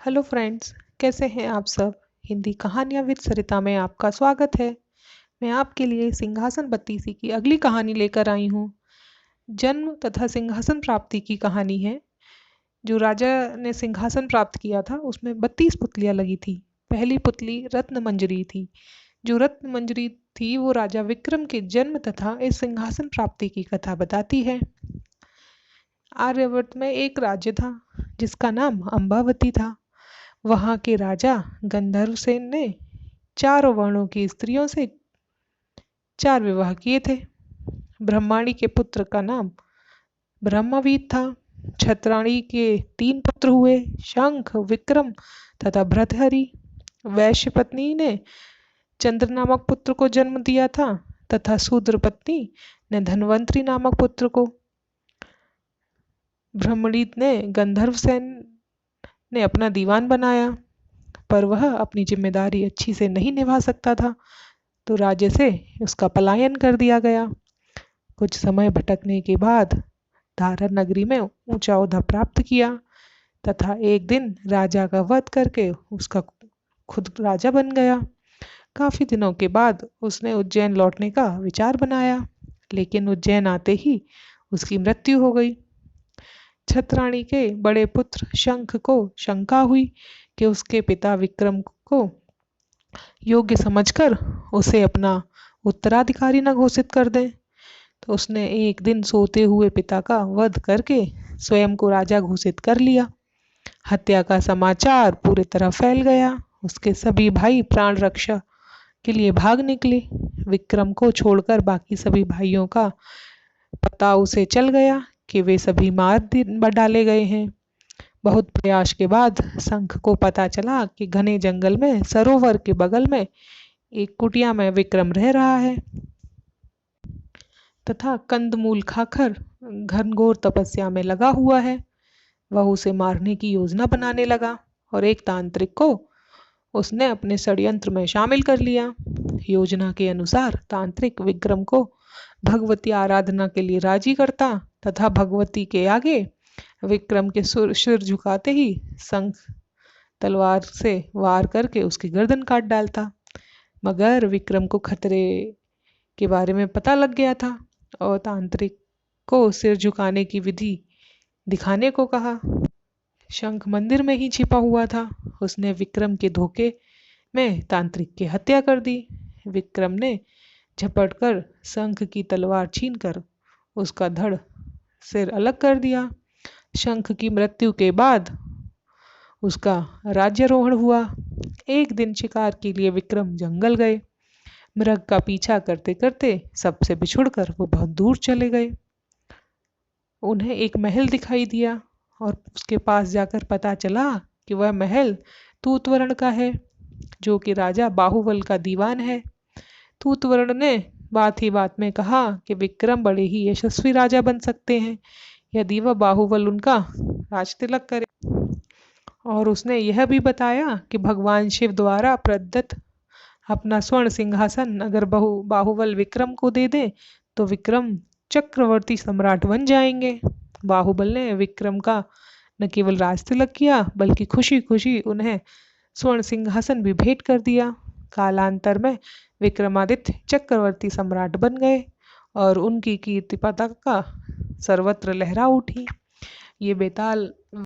Hello friends, कैसे हैं आप सब। हिंदी कहानियाँ विद सरिता में आपका स्वागत है। मैं आपके लिए सिंहासन बत्तीसी की अगली कहानी लेकर आई हूँ। जन्म तथा सिंहासन प्राप्ति की कहानी है। जो राजा ने सिंहासन प्राप्त किया था उसमें 32 पुतलियाँ लगी थी। पहली पुतली रत्न मंजरी थी। जो रत्न मंजरी थी वो राजा विक्रम के जन्म तथा इस सिंहासन प्राप्ति की कथा बताती है। आर्यावर्त में एक राज्य था जिसका नाम अम्बावती था। वहाँ के राजा गंधर्वसेन ने चारों वर्णों की स्त्रियों से 4 विवाह किए थे। ब्रह्माणी के पुत्र का नाम ब्रह्मवीत था। छत्राणी के 3 पुत्र हुए, शंख, विक्रम तथा भृतहरि। वैश्य पत्नी ने चंद्र नामक पुत्र को जन्म दिया था तथा शूद्र पत्नी ने धन्वंतरी नामक पुत्र को। ब्रह्मणीत ने गंधर्वसेन ने अपना दीवान बनाया, पर वह अपनी जिम्मेदारी अच्छी से नहीं निभा सकता था, तो राज्य से उसका पलायन कर दिया गया। कुछ समय भटकने के बाद धारण नगरी में ऊंचा ओहदा प्राप्त किया तथा एक दिन राजा का वध करके उसका खुद राजा बन गया। काफी दिनों के बाद उसने उज्जैन लौटने का विचार बनाया, लेकिन उज्जैन आते ही उसकी मृत्यु हो गई। छत्राणी के बड़े पुत्र शंख को शंका हुई कि उसके पिता विक्रम को योग्य समझकर उसे अपना उत्तराधिकारी न घोषित कर दें, तो उसने एक दिन सोते हुए पिता का वध करके स्वयं को राजा घोषित कर लिया। हत्या का समाचार पूरी तरह फैल गया। उसके सभी भाई प्राण रक्षा के लिए भाग निकले। विक्रम को छोड़कर बाकी सभी भाइयों का पता उसे चल गया कि वे सभी मार डाले गए हैं। बहुत प्रयास के बाद शंख को पता चला कि घने जंगल में सरोवर के बगल में एक कुटिया में विक्रम रह रहा है तथा कंदमूल खाकर घनघोर तपस्या में लगा हुआ है। वह उसे मारने की योजना बनाने लगा और एक तांत्रिक को उसने अपने षड्यंत्र में शामिल कर लिया। योजना के अनुसार तांत्रिक विक्रम को भगवती आराधना के लिए राजी करता तथा भगवती के आगे विक्रम के सिर झुकाते ही शंख तलवार से वार करके उसकी गर्दन काट डालता। मगर विक्रम को खतरे के बारे में पता लग गया था और तांत्रिक को सिर झुकाने की विधि दिखाने को कहा। शंख मंदिर में ही छिपा हुआ था। उसने विक्रम के धोखे में तांत्रिक की हत्या कर दी। विक्रम ने झपट कर शंख की तलवार छीनकर उसका धड़ सिर अलग कर दिया। शंख की मृत्यु के बाद उसका राज्यारोहण हुआ। एक दिन शिकार के लिए विक्रम जंगल गए। मृग का पीछा करते करते सबसे बिछुड़कर वो बहुत दूर चले गए। उन्हें एक महल दिखाई दिया और उसके पास जाकर पता चला कि वह महल तूतवर्ण का है, जो कि राजा बाहुबल का दीवान है। तूतवर्ण ने बात ही बात में कहा कि विक्रम बड़े ही यशस्वी राजा बन सकते हैं यदि वह बाहुबल उनका राज तिलक करे, और उसने यह भी बताया कि भगवान शिव द्वारा प्रदत्त अपना स्वर्ण सिंहासन अगर बाहुबल विक्रम को दे दे तो विक्रम चक्रवर्ती सम्राट बन जाएंगे। बाहुबल ने विक्रम का न केवल राज तिलक किया बल्कि खुशी खुशी उन्हें स्वर्ण सिंहासन भी भेंट कर दिया। कालांतर में विक्रमादित्य चक्रवर्ती सम्राट बन गए और उनकी कीर्ति पताका सर्वत्र लहरा उठी। ये बेताल